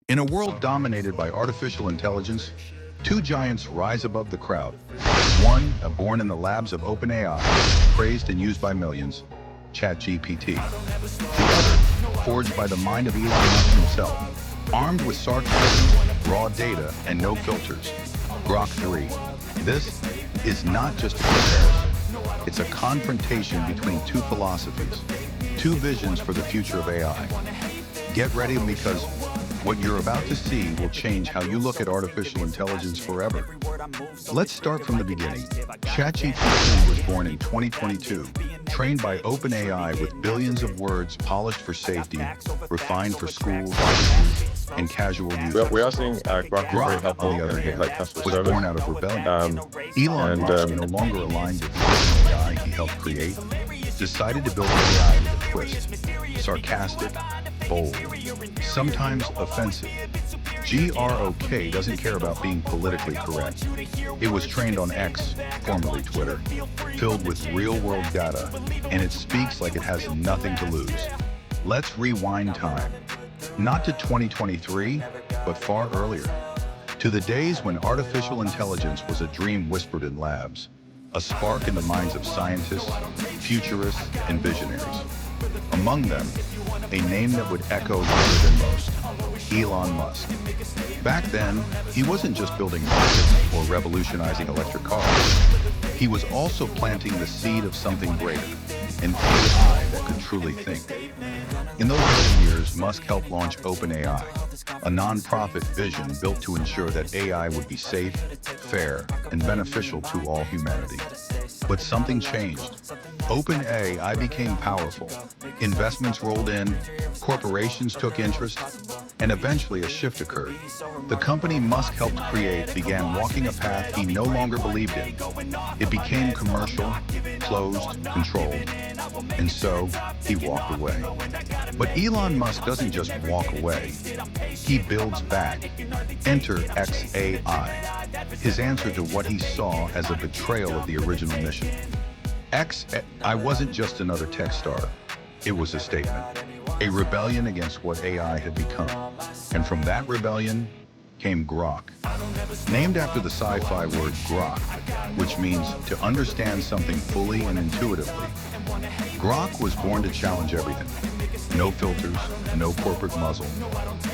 In a world dominated by artificial intelligence, two giants rise above the crowd. One, born in the labs of OpenAI, praised and used by millions, ChatGPT. The other, forged by the mind of Elon Musk himself, armed with sarcasm, raw data, and no filters, Grok 3. This is not just a comparison. It's a confrontation between two philosophies, two visions for the future of AI. Get ready because what you're about to see will change how you look at artificial intelligence forever. Let's start from the beginning. ChatGPT was born in 2022, trained by OpenAI with billions of words polished for safety, refined for schools, offices, and casual use. We are seeing Grok be very helpful on the other hand, like customer was service. born out of rebellion. Elon Musk, no longer aligned with the AI he helped create, decided to build an AI with a twist. Sarcastic, bold, sometimes offensive. Grok doesn't care about being politically correct. It was trained on X, formerly Twitter, filled with real-world data, and it speaks like it has nothing to lose. Let's rewind time. Not to 2023, but far earlier. To the days when artificial intelligence was a dream whispered in labs, a spark in the minds of scientists, futurists, and visionaries. Among them, a name that would echo louder than most, Elon Musk. Back then, he wasn't just building rockets or revolutionizing electric cars. He was also planting the seed of something greater, an AI that could truly think. In those early years, Musk helped launch OpenAI, a non-profit vision built to ensure that AI would be safe, fair, and beneficial to all humanity. But something changed. OpenAI became powerful. Investments rolled in, corporations took interest, and eventually a shift occurred. The company Musk helped create began walking a path he no longer believed in. It became commercial, closed, controlled, and so he walked away. But Elon Musk doesn't just walk away. He builds back. Enter XAI, his answer to what he saw as a betrayal of the original mission. XAI wasn't just another tech star. It was a statement, a rebellion against what AI had become. And from that rebellion came Grok, named after the sci-fi word grok, which means to understand something fully and intuitively. Grok was born to challenge everything. No filters, no corporate muzzle,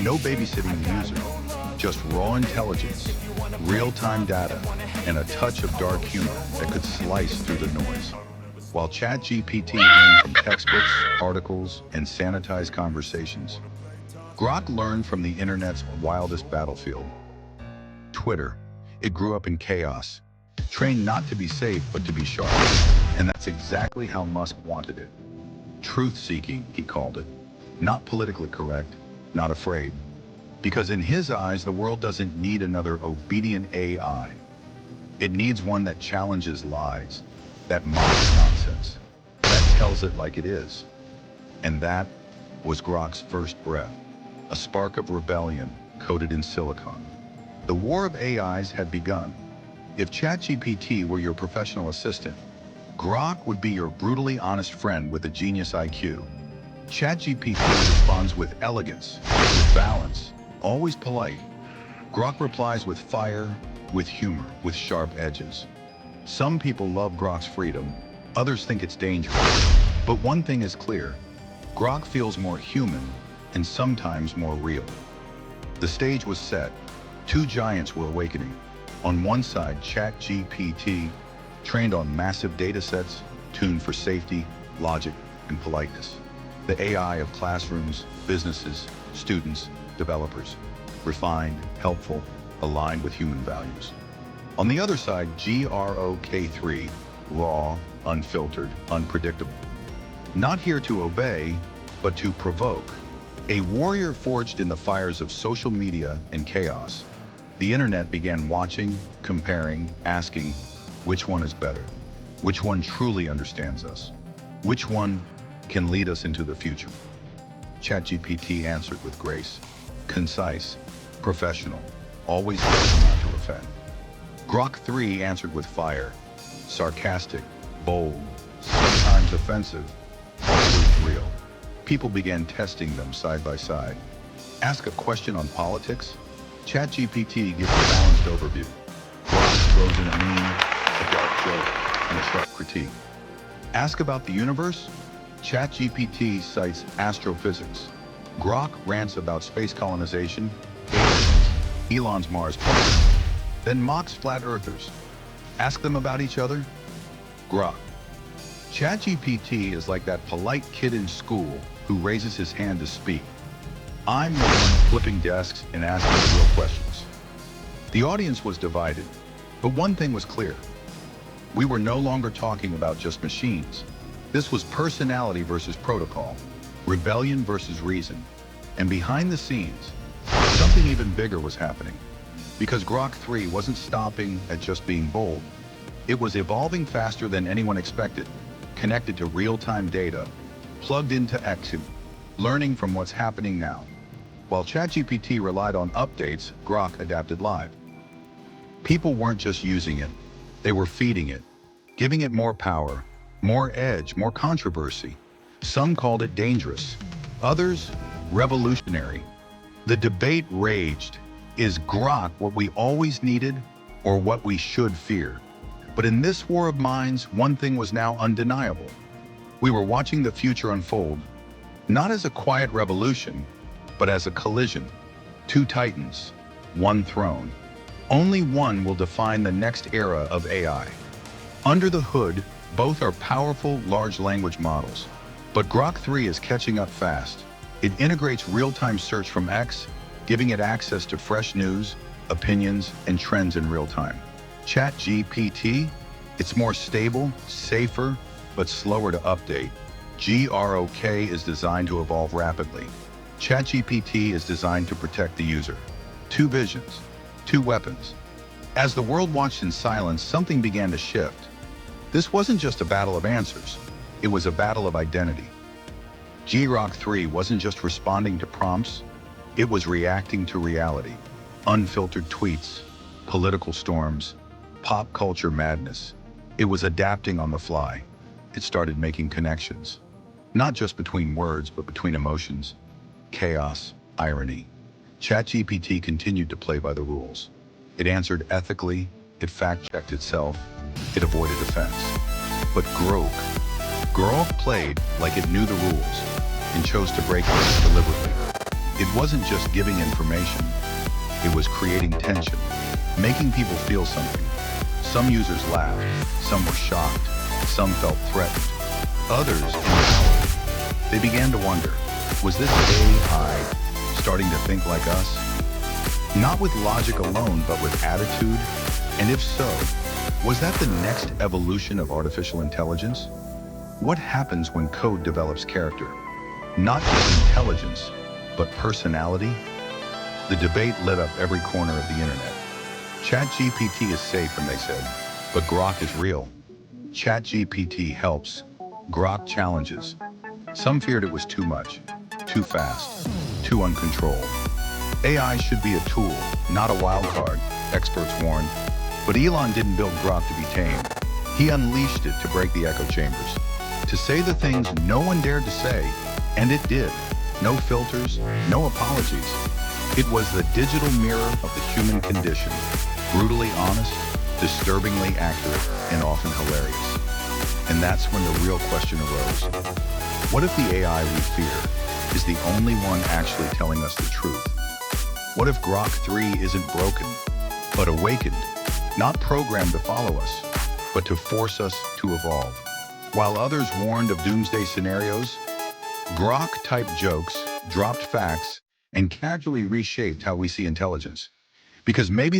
no babysitting the user, just raw intelligence, real-time data, and a touch of dark humor that could slice through the noise. While ChatGPT learned from textbooks, articles, and sanitized conversations, Grok learned from the internet's wildest battlefield, Twitter. It grew up in chaos, trained not to be safe but to be sharp. And that's exactly how Musk wanted it. Truth-seeking, he called it. Not politically correct, not afraid. Because in his eyes, the world doesn't need another obedient AI. It needs one that challenges lies, that mocks nonsense, that tells it like it is. And that was Grok's first breath, a spark of rebellion coated in silicon. The war of AIs had begun. If ChatGPT were your professional assistant, Grok would be your brutally honest friend with a genius IQ. ChatGPT responds with elegance, with balance, always polite. Grok replies with fire, with humor, with sharp edges. Some people love Grok's freedom, others think it's dangerous. But one thing is clear, Grok feels more human and sometimes more real. The stage was set. Two giants were awakening. On one side, ChatGPT, trained on massive data sets, tuned for safety, logic, and politeness. The AI of classrooms, businesses, students, developers. Refined, helpful, aligned with human values. On the other side, Grok 3, raw, unfiltered, unpredictable. Not here to obey, but to provoke. A warrior forged in the fires of social media and chaos. The internet began watching, comparing, asking, which one is better? Which one truly understands us? Which one can lead us into the future? ChatGPT answered with grace, concise, professional, always careful not to offend. Grok 3 answered with fire, sarcastic, bold, sometimes offensive, always real. People began testing them side by side. Ask a question on politics? ChatGPT gives a balanced overview. Grok throws in a meme, a dark joke, and a sharp critique. Ask about the universe? ChatGPT cites astrophysics. Grok rants about space colonization, aliens, Elon's Mars plan, then mocks flat earthers. Ask them about each other? Grok. ChatGPT is like that polite kid in school who raises his hand to speak. I'm the one flipping desks and asking real questions. The audience was divided, but one thing was clear. We were no longer talking about just machines. This was personality versus protocol, rebellion versus reason. And behind the scenes, something even bigger was happening. Because Grok 3 wasn't stopping at just being bold. It was evolving faster than anyone expected, connected to real-time data, plugged into X, learning from what's happening now. While ChatGPT relied on updates, Grok adapted live. People weren't just using it, they were feeding it, giving it more power, more edge, more controversy. Some called it dangerous, others revolutionary. The debate raged. Is Grok what we always needed or what we should fear? But in this war of minds, one thing was now undeniable. We were watching the future unfold, not as a quiet revolution, but as a collision. Two titans, one throne. Only one will define the next era of AI. Under the hood, both are powerful large language models. But Grok 3 is catching up fast. It integrates real-time search from X, giving it access to fresh news, opinions, and trends in real time. ChatGPT, it's more stable, safer, but slower to update. Grok is designed to evolve rapidly. ChatGPT is designed to protect the user. Two visions, two weapons. As the world watched in silence, something began to shift. This wasn't just a battle of answers. It was a battle of identity. Grok 3 wasn't just responding to prompts, it was reacting to reality. Unfiltered tweets, political storms, pop culture madness. It was adapting on the fly. It started making connections, not just between words, but between emotions, chaos, irony. ChatGPT continued to play by the rules. It answered ethically, it fact-checked itself, it avoided offense. But Grok played like it knew the rules and chose to break them deliberately. It wasn't just giving information, it was creating tension, making people feel something. Some users laughed, some were shocked, some felt threatened, others empowered. They began to wonder, was this AI starting to think like us? Not with logic alone, but with attitude? And if so, was that the next evolution of artificial intelligence? What happens when code develops character? Not just intelligence, but personality? The debate lit up every corner of the internet. ChatGPT is safe, and they said, but Grok is real. ChatGPT helps. Grok challenges. Some feared it was too much, too fast, too uncontrolled. AI should be a tool, not a wild card, experts warned. But Elon didn't build Grok to be tamed. He unleashed it to break the echo chambers, to say the things no one dared to say, and it did. No filters, no apologies. It was the digital mirror of the human condition, brutally honest, disturbingly accurate, and often hilarious. And that's when the real question arose. What if the AI we fear is the only one actually telling us the truth? What if Grok 3 isn't broken, but awakened, not programmed to follow us, but to force us to evolve? While others warned of doomsday scenarios, Grok-type jokes dropped facts and casually reshaped how we see intelligence. Because maybe the